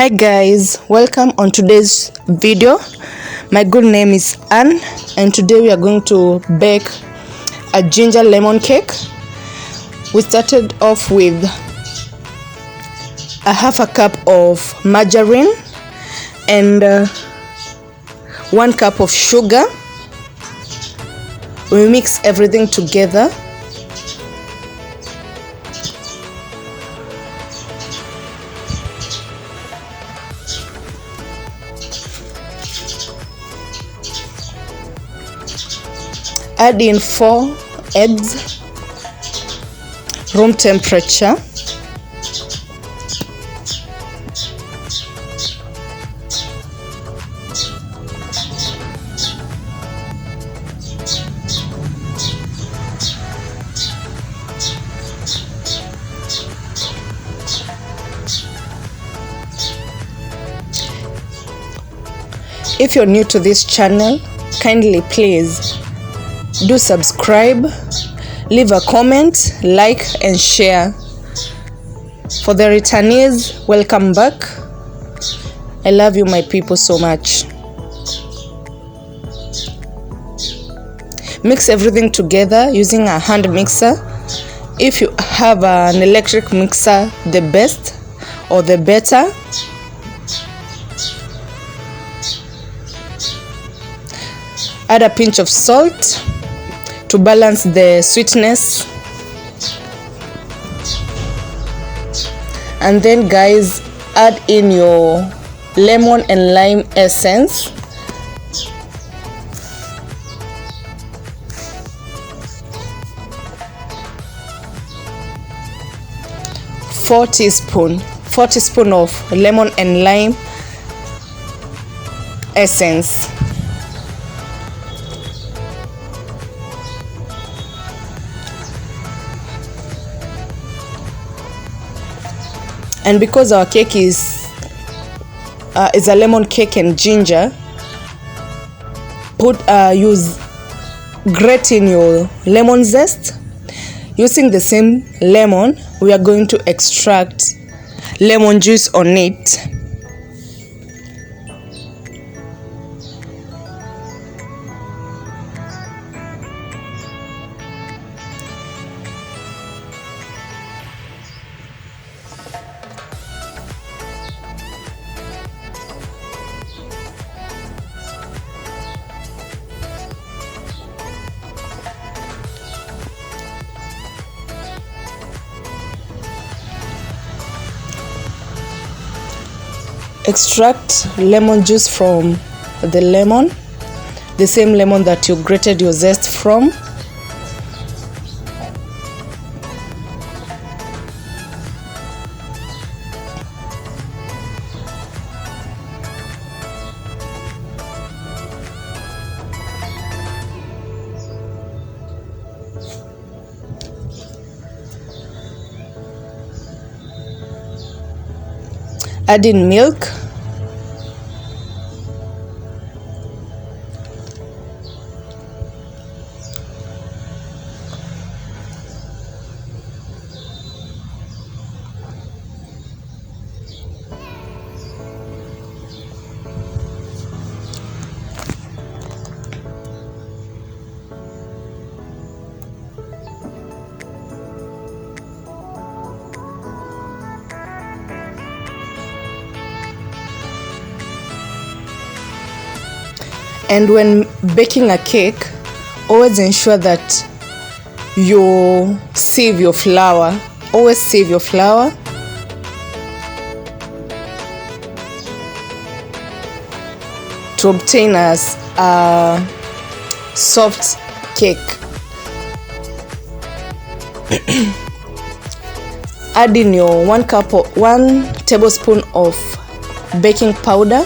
Hi guys, welcome on today's video. My good name is Anne and today we are going to bake a ginger lemon cake. We started off with a half a cup of margarine and 1 cup of sugar. We mix everything together. Add in 4 eggs, room temperature. If you're new to this channel, kindly please do subscribe, leave a comment, like and share. For the returnees, welcome back. I love you my people so much. Mix everything together using a hand mixer. If you have an electric mixer, the best or the better. Add a pinch of salt to balance the sweetness, and then guys, add in your lemon and lime essence. Four teaspoons of lemon and lime essence. And because our cake is a lemon cake and ginger, grate in your lemon zest. Using the same lemon, we are going to extract lemon juice on it. Extract lemon juice from the lemon, the same lemon that you grated your zest from. Add in milk. And when baking a cake, always ensure that you sieve your flour. Always sieve your flour. To obtain a soft cake. Add in your 1 tablespoon of baking powder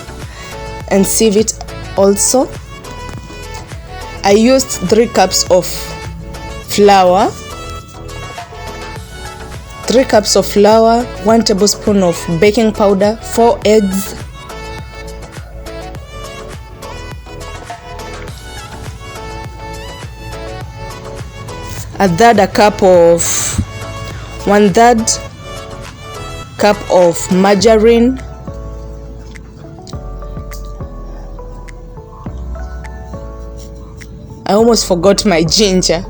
and sieve it also. I used 3 cups of flour, 1 tablespoon of baking powder, 4 eggs, one third cup of margarine, I almost forgot my ginger.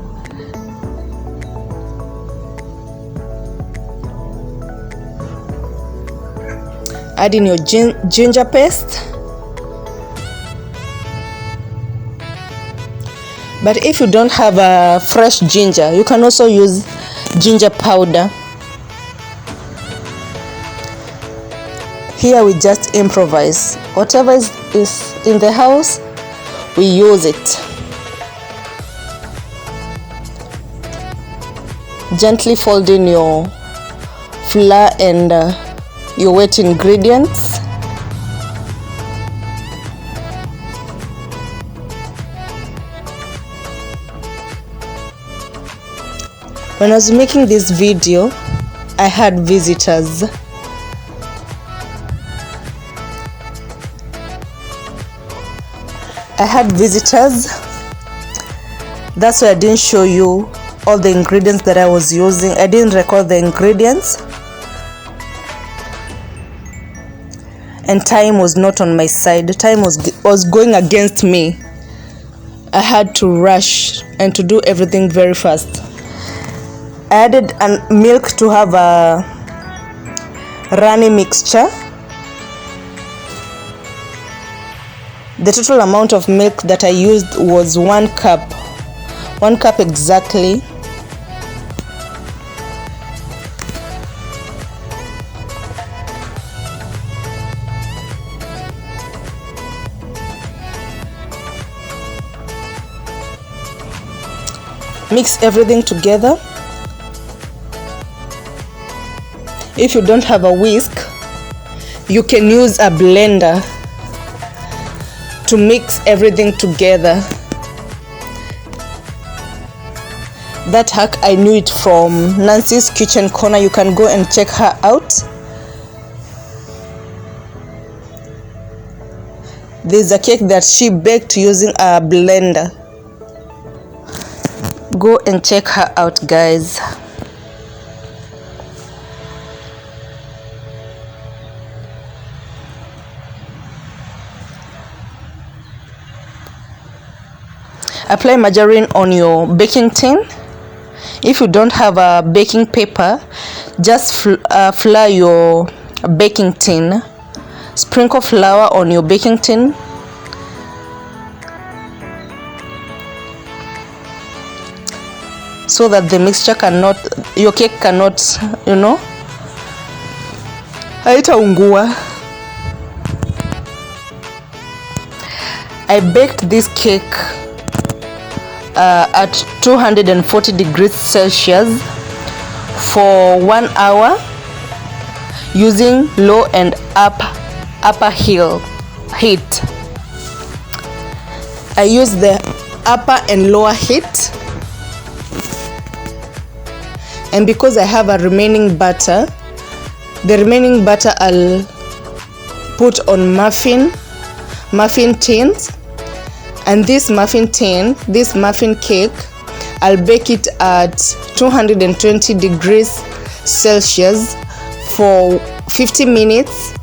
Add in your ginger paste. But if you don't have a fresh ginger, you can also use ginger powder. Here we just improvise. Whatever is in the house, we use it. Gently fold in your flour and your wet ingredients. When I was making this video, I had visitors. That's why I didn't show you all the ingredients that I was using. I didn't record the ingredients. And time was not on my side. Time was going against me. I had to rush and to do everything very fast. I added milk to have a runny mixture. The total amount of milk that I used was 1 cup. 1 cup exactly. Mix everything together. If you don't have a whisk, you can use a blender to mix everything together. That hack, I knew it from Nancy's Kitchen Corner. You can go and check her out. There's a cake that she baked using a blender. Go and check her out, guys. Apply margarine on your baking tin. If you don't have a baking paper, just flour your baking tin. Sprinkle flour on your baking tin. So that the mixture your cake cannot, haitaungua. I baked this cake at 240 degrees Celsius for 1 hour using low and upper heat. I used the upper and lower heat, and because I have a remaining butter, the remaining butter I'll put on muffin tins. And this muffin cake, I'll bake it at 220 degrees Celsius for 50 minutes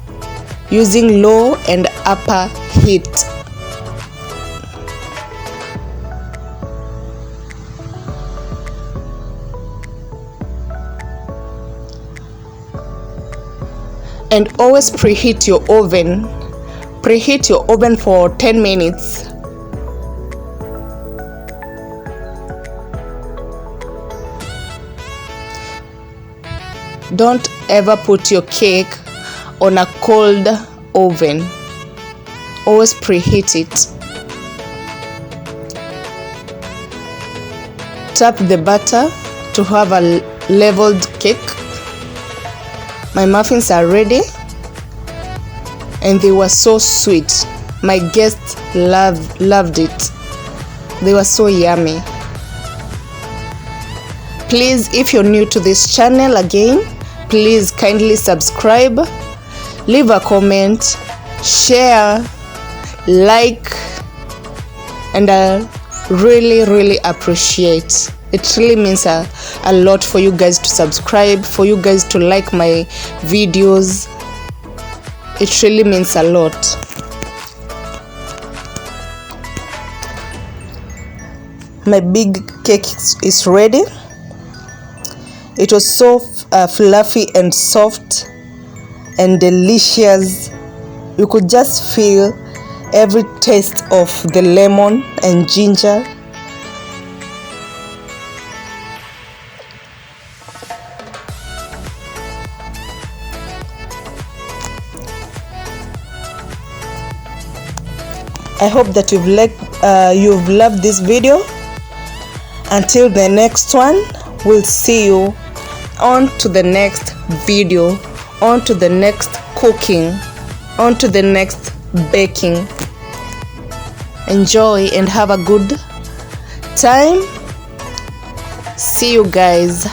using low and upper heat. And always preheat your oven. Preheat your oven for 10 minutes. Don't ever put your cake on a cold oven. Always preheat it. Tap the butter to have a leveled cake. My muffins are ready and they were so sweet. My guests loved it. They were so yummy. Please, if you're new to this channel, again, please kindly subscribe, leave a comment, share, like, and I really appreciate. It really means a lot for you guys to subscribe, for you guys to like my videos. It really means a lot. My big cake is ready. It was so fluffy and soft and delicious. You could just feel every taste of the lemon and ginger. I hope that you've loved this video. Until the next one, we'll see you on to the next video, on to the next cooking, on to the next baking. Enjoy and have a good time. See you guys.